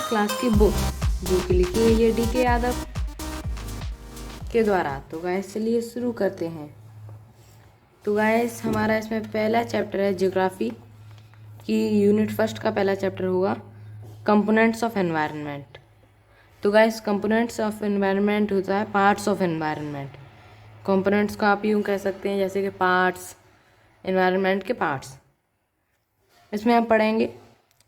Class की book, जो कि लिखी है ये DK यादव के द्वारा। तो गाइस चलिए शुरू करते हैं। तो गाइस हमारा इसमें पहला चैप्टर है ज्योग्राफी की यूनिट फर्स्ट का पहला चैप्टर होगा कंपोनेंट्स ऑफ एनवायरनमेंट। तो गाइस कंपोनेंट्स ऑफ एनवायरनमेंट होता है पार्ट्स ऑफ एनवायरनमेंट। कंपोनेंट्स को आप यूँ कह सकते हैं जैसे कि पार्ट्स, एनवायरनमेंट के पार्ट्स। इसमें हम पढ़ेंगे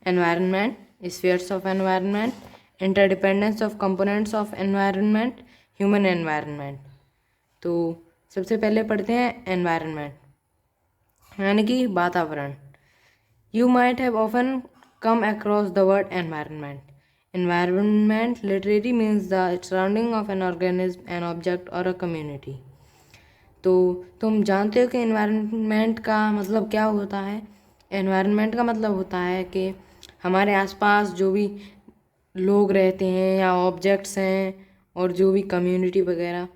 environment, spheres of environment, interdependence of components of environment, human environment. तो सबसे पहले पढ़ते हैं एनवायरनमेंट, यानी कि वातावरण। You might have often come across the word environment. Environment literary means the surrounding of an organism, an object और a community. तो तुम जानते हो कि एनवायरनमेंट का मतलब क्या होता है? एनवायरनमेंट का मतलब होता है कि हमारे आसपास जो भी लोग रहते हैं या ऑब्जेक्ट्स हैं और जो भी कम्युनिटी वगैरह।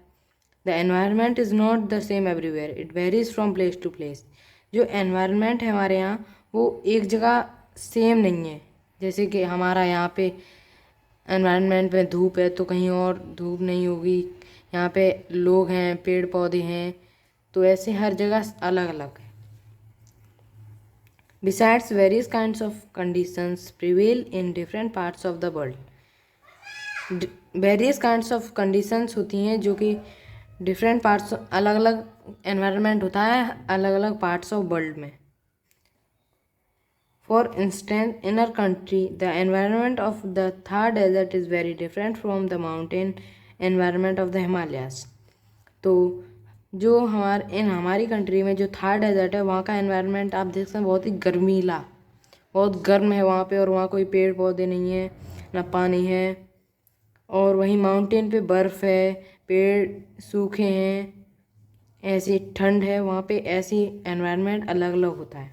The environment is not the same everywhere, it varies from place to place. जो एनवायरनमेंट है हमारे यहाँ वो एक जगह सेम नहीं है। जैसे कि हमारा यहाँ पे एनवायरनमेंट में धूप है तो कहीं और धूप नहीं होगी, यहाँ पे लोग हैं, पेड़ पौधे हैं, तो ऐसे हर जगह अलग अलग है। Besides, various kinds of conditions prevail in different parts of the world. Various kinds of conditions होती हैं जो कि डिफरेंट पार्ट्स, अलग अलग एनवायरनमेंट होता है अलग अलग पार्ट्स ऑफ वर्ल्ड में। For instance, in our country the environment of the Thar desert is very different from the mountain environment of the Himalayas. तो जो हमारी कंट्री में जो थार डेजर्ट है वहाँ का एनवायरनमेंट आप देख सकते हैं बहुत ही गर्मीला, बहुत गर्म है वहाँ पे, और वहाँ कोई पेड़ पौधे नहीं है ना पानी है। और वहीं माउंटेन पे बर्फ़ है, पेड़ सूखे हैं, ऐसी ठंड है वहाँ पे, ऐसी एनवायरनमेंट अलग अलग होता है।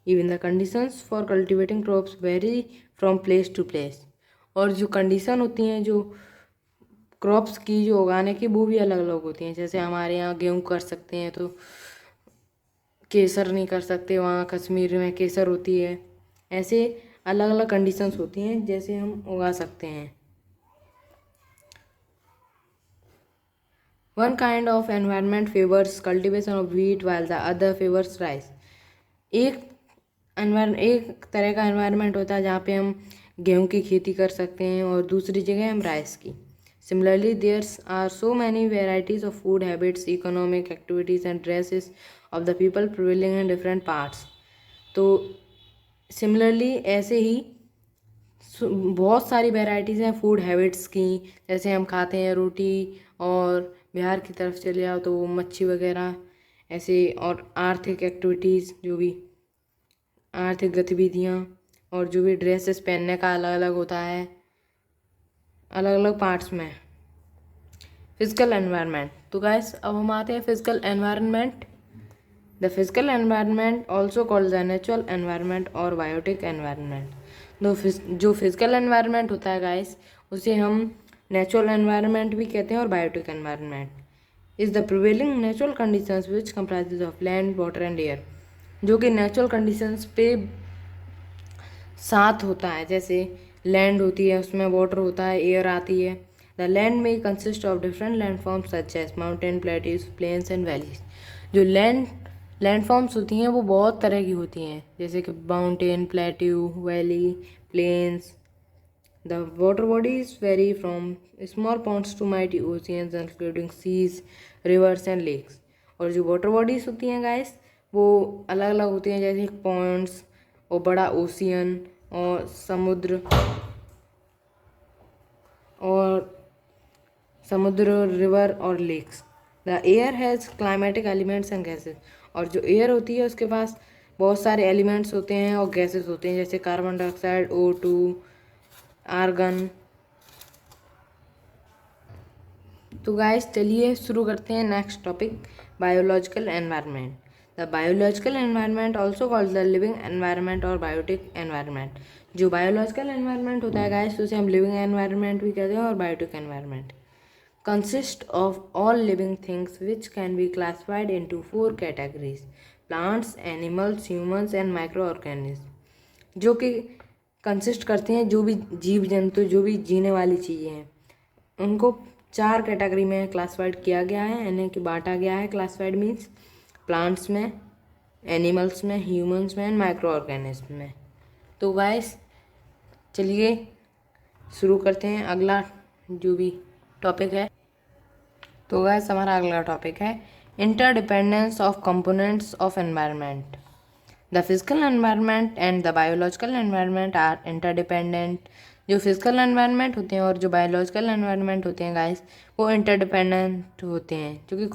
Even the conditions for cultivating crops vary from place to place. और जो कंडीशन होती हैं जो क्रॉप्स की जो उगाने की वो भी अलग अलग होती हैं। जैसे हमारे यहाँ गेहूँ कर सकते हैं तो केसर नहीं कर सकते, वहाँ कश्मीर में केसर होती है। ऐसे अलग अलग कंडीशंस होती हैं जैसे हम उगा सकते हैं। One kind of environment favours cultivation of wheat while the other favours rice. एक तरह का एनवायरनमेंट होता है जहाँ पे हम गेहूँ की खेती कर सकते हैं और दूसरी जगह हम राइस की। Similarly, there are so many varieties of food habits, economic activities and dresses of the people prevailing in different parts. तो सिमिलरली ऐसे ही बहुत सारी वेराइटीज़ हैं फूड हैबिट्स की। जैसे हम खाते हैं रोटी, और बिहार की तरफ चले जाओ तो मच्छी वगैरह ऐसे, और आर्थिक एक्टिविटीज़, जो भी आर्थिक गतिविधियाँ, और जो भी ड्रेसेस पहनने का अलग अलग होता है अलग अलग पार्ट्स में। Physical environment. तो गाइस अब हम आते हैं physical environment. The physical environment also called the natural environment और बायोटिक एनवायरनमेंट। जो फिजिकल एनवायरनमेंट होता है गाइस उसे हम नेचुरल एनवायरनमेंट भी कहते हैं और biotic environment is the prevailing natural conditions which comprises of land, water and air. जो कि नेचुरल कंडीशंस पे साथ होता है। जैसे लैंड होती है उसमें वाटर होता है, एयर आती है। द लैंड में consist of different landforms such as mountain, plateaus, plains and valleys. जो लैंडफॉर्म्स होती हैं वो बहुत तरह की होती हैं, जैसे कि mountain, plateau, valley, plains. The water bodies vary from small ponds to mighty oceans including seas, rivers and lakes. और जो वाटर बॉडीज होती हैं गाइस वो अलग अलग होती हैं, जैसे पॉन्ड्स और बड़ा ओशियन और समुद्र, रिवर और lakes. The air has climatic elements and gases. और जो एयर होती है उसके पास बहुत सारे एलिमेंट्स होते हैं और गैसेस होते हैं, जैसे कार्बन डाइऑक्साइड, O2, आर्गन। तो गाइस चलिए शुरू करते हैं next topic, biological environment. The biological environment also called the living environment और बायोटिक एनवायरनमेंट। जो बायोलॉजिकल एनवायरनमेंट होता है गाइस उसे हम लिविंग एनवायरनमेंट भी कहते हैं और biotic environment. Consist of all living things which can be classified into 4 categories: plants, animals, humans and micro organism. जो कि कंसिस्ट करते हैं, जो भी जीव जंतु, जो भी जीने वाली चीज़ें हैं, उनको 4 कैटेगरी में क्लासिफाइड किया गया है, यानी कि बांटा गया है। क्लासिफाइड मीन्स प्लांट्स में, एनिमल्स में, ह्यूमंस में एंड माइक्रो ऑर्गेनिज्म में। तो गाइस चलिए शुरू करते हैं अगला जो भी टॉपिक है। तो गाइस हमारा अगला टॉपिक है interdependence of components of environment. The physical environment and the biological environment are interdependent. जो फिजिकल एनवायरनमेंट होते हैं और जो बायोलॉजिकल एनवायरनमेंट होते हैं गाइस, वो इंटरडिपेंडेंट होते हैं, जो कि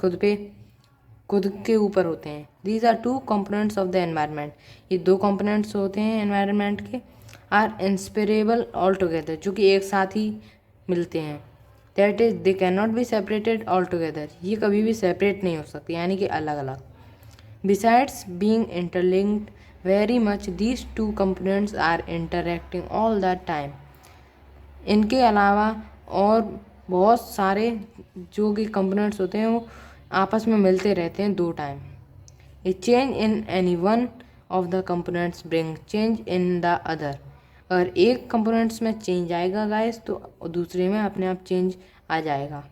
खुद के ऊपर होते हैं। These are 2 components of the environment. ये 2 कंपोनेंट्स होते हैं एनवायरनमेंट के। आर इंसेपरेबल ऑल टुगेदर, जो कि एक साथ ही मिलते हैं। That is they can not be separated all together. ये कभी भी सेपरेट नहीं हो सकती, यानी कि अलग अलग। Besides being interlinked very much, these 2 components are interacting all the time. इनके अलावा और बहुत सारे जो कि कंपोनेंट्स होते हैं वो आपस में मिलते रहते हैं 2 time. A change in any one of the components bring change in the other. अगर एक कंपोनेंट्स में चेंज आएगा गाइस, तो दूसरे में अपने आप चेंज आ जाएगा।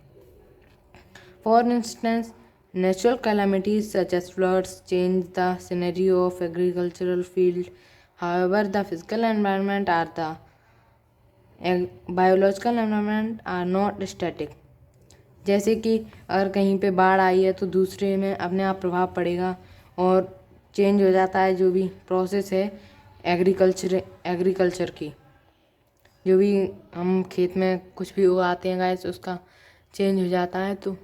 For instance, natural calamities such as floods change the scenario of agricultural field. However, the physical environment or the biological environment are not static. जैसे कि अगर कहीं पे बाढ़ आई है तो दूसरे में अपने आप प्रभाव पड़ेगा और चेंज हो जाता है। जो भी प्रोसेस है एग्रीकल्चर की, जो भी हम खेत में कुछ भी उगाते हैं गाइस, उसका चेंज हो जाता है। तो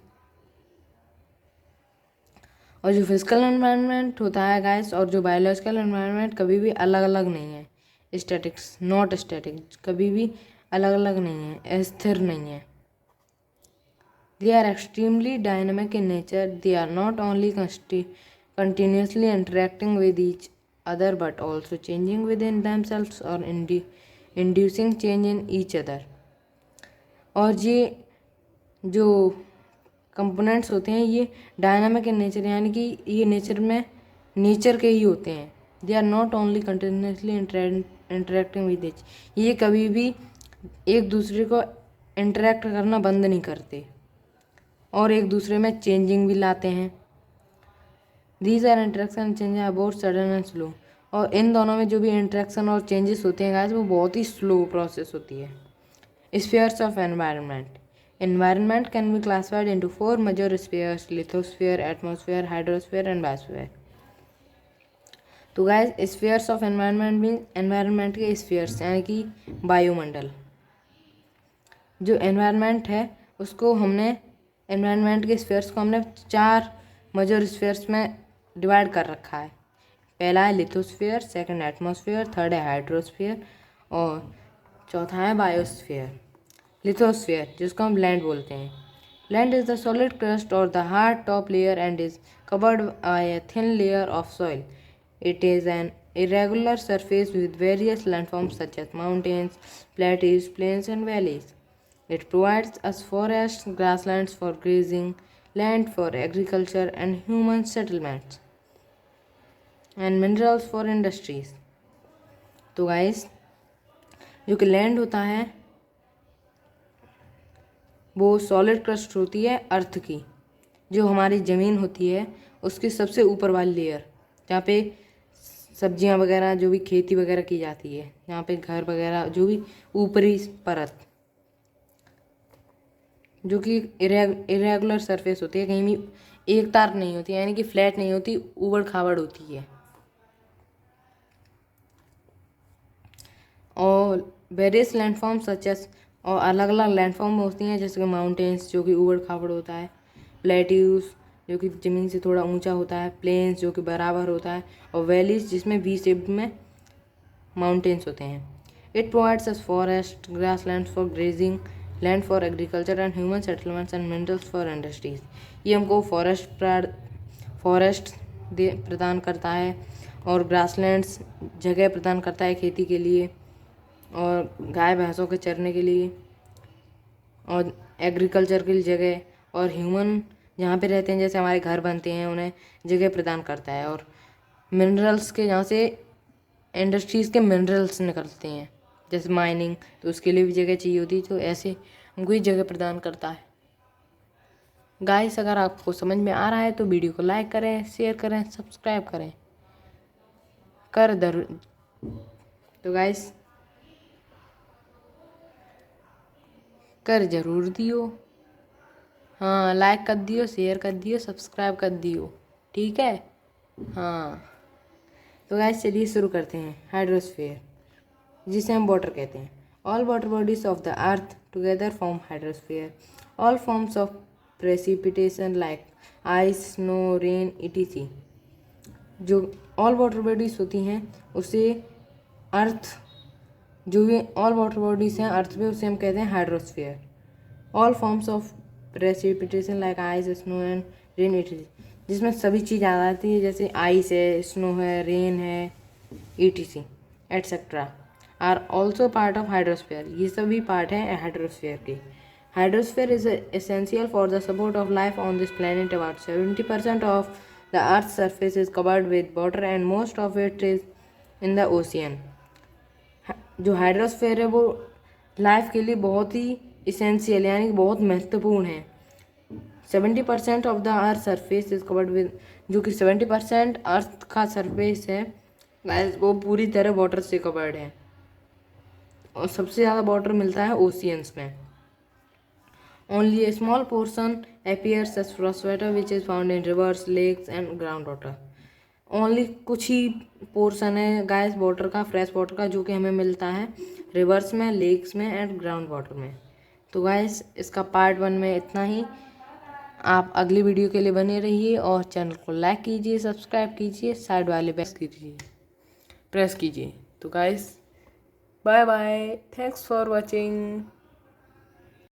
और जो फिजिकल एनवायरनमेंट होता है गाइस और जो बायोलॉजिकल एनवायरनमेंट कभी भी अलग अलग नहीं है। स्टैटिक्स नॉट स्टैटिक, कभी भी अलग अलग नहीं है, स्थिर नहीं है। They are extremely dynamic in nature. They are not only continuously interacting with each other but also changing within themselves or inducing change in each other. और ये जो कंपोनेंट्स होते हैं ये डायनामिक इन नेचर, यानी कि ये नेचर के ही होते हैं। They are not only continuously interacting with each, ये कभी भी एक दूसरे को इंटरेक्ट करना बंद नहीं करते और एक दूसरे में चेंजिंग भी लाते हैं। दीज आर इंटरेक्शन चेंज है अबाउट सडन एंड स्लो। और इन दोनों में जो भी इंटरेक्शन और चेंजेस होते हैं गाइस, वो बहुत ही स्लो प्रोसेस होती है। Spheres of environment. Environment can be classified into 4 major spheres: lithosphere, atmosphere, hydrosphere and biosphere. तो guys spheres of environment mean environment के स्फीयर्स, यानी कि वायुमंडल। जो एनवायरनमेंट है उसको हमने एनवायरनमेंट के स्फीयर्स को हमने 4 मेजर स्फीयर्स में डिवाइड कर रखा है। पहला है लिथोस्फीयर, सेकंड एटमॉस्फेयर, थर्ड है हाइड्रोस्फीयर और चौथा है बायोस्फीयर। लिथोस्फीयर, जिसको हम लैंड बोलते हैं। Land is the solid crust और the hard top layer and is covered by a thin layer of soil. It is an irregular surface with various landforms such as mountains, plateaus, plains and valleys. It provides us forests, grasslands for grazing, land for agriculture and human settlements, and minerals for industries. तो guys जो कि land होता है वो solid crust होती है अर्थ की, जो हमारी ज़मीन होती है उसकी सबसे ऊपर वाली लेयर, जहाँ पे सब्जियां वगैरह जो भी खेती वगैरह की जाती है, यहाँ पे घर वगैरह जो भी ऊपरी परत, जो कि इरेगुलर सरफेस होती है, कहीं भी एक तार नहीं होती, यानी कि फ्लैट नहीं होती, ऊबड़ खाबड़ होती है। और वेरियस लैंडफॉर्म सच एस, और अलग अलग लैंडफॉर्म होती हैं, जैसे कि माउंटेन्स जो कि ऊबड़ खाबड़ होता है, प्लेट्यूज जो कि ज़मीन से थोड़ा ऊंचा होता है, प्लेन्स जो कि बराबर होता है, और वैलीज जिसमें वी शेप में माउंटेन्स होते हैं। It provides us forest, grass land for grazing, land for agriculture and human settlements and minerals for industries. ये हमको फॉरेस्ट प्रदान करता है और ग्रासलैंड्स जगह प्रदान करता है खेती के लिए और गाय भैंसों के चरने के लिए, और एग्रीकल्चर के लिए जगह, और ह्यूमन जहाँ पे रहते हैं जैसे हमारे घर बनते हैं उन्हें जगह प्रदान करता है, और मिनरल्स के जहाँ से इंडस्ट्रीज़ के मिनरल्स निकलते हैं जैसे माइनिंग, तो उसके लिए भी जगह चाहिए होती है, तो ऐसे हमको ही जगह प्रदान करता है। गाइस अगर आपको समझ में आ रहा है तो वीडियो को लाइक करें, शेयर करें, सब्सक्राइब करें कर दर तो गाइस कर जरूर दियो। हाँ, लाइक कर दियो, शेयर कर दियो, सब्सक्राइब कर दियो, ठीक है। हाँ तो गाइस चलिए शुरू करते हैं। हाइड्रोस्फीयर, जिसे हम वाटर कहते हैं। All water bodies of the earth together form hydrosphere. All forms of precipitation like ice, snow, rain etc, जो ऑल वाटर बॉडीज होती हैं उसे अर्थ, जो भी ऑल वाटर बॉडीज हैं अर्थ पे, उसे हम कहते हैं hydrosphere. All forms of precipitation like ice, snow and rain etc, जिसमें सभी चीज़ आ जाती है, जैसे आइस है, स्नो है, रेन है etc etcetera are also part of hydrosphere. ये सभी पार्ट हैं हाइड्रोस्फीयर के। Hydrosphere is essential for the support of life on this planet. About 70% of the earth surface is covered with water and most of it is in the ocean. जो hydrosphere है वो life के लिए बहुत ही essential यानी कि बहुत महत्वपूर्ण है। 70% of the earth surface is covered with, जो कि 70% अर्थ का सरफेस है वो पूरी तरह वाटर से कवर्ड है, और सबसे ज़्यादा वाटर मिलता है ओशियंस में। Only a small portion appears as fresh water which is found in rivers, lakes and ground water. Only कुछ ही पोर्शन है गाइस वाटर का, फ्रेश वाटर का, जो कि हमें मिलता है रिवर्स में, लेक्स में एंड ग्राउंड वाटर में। तो गाइस इसका पार्ट 1 में इतना ही। आप अगली वीडियो के लिए बने रहिए और चैनल को लाइक कीजिए, सब्सक्राइब कीजिए, साइड वाले प्रेस कीजिए। तो guys bye bye, thanks for watching.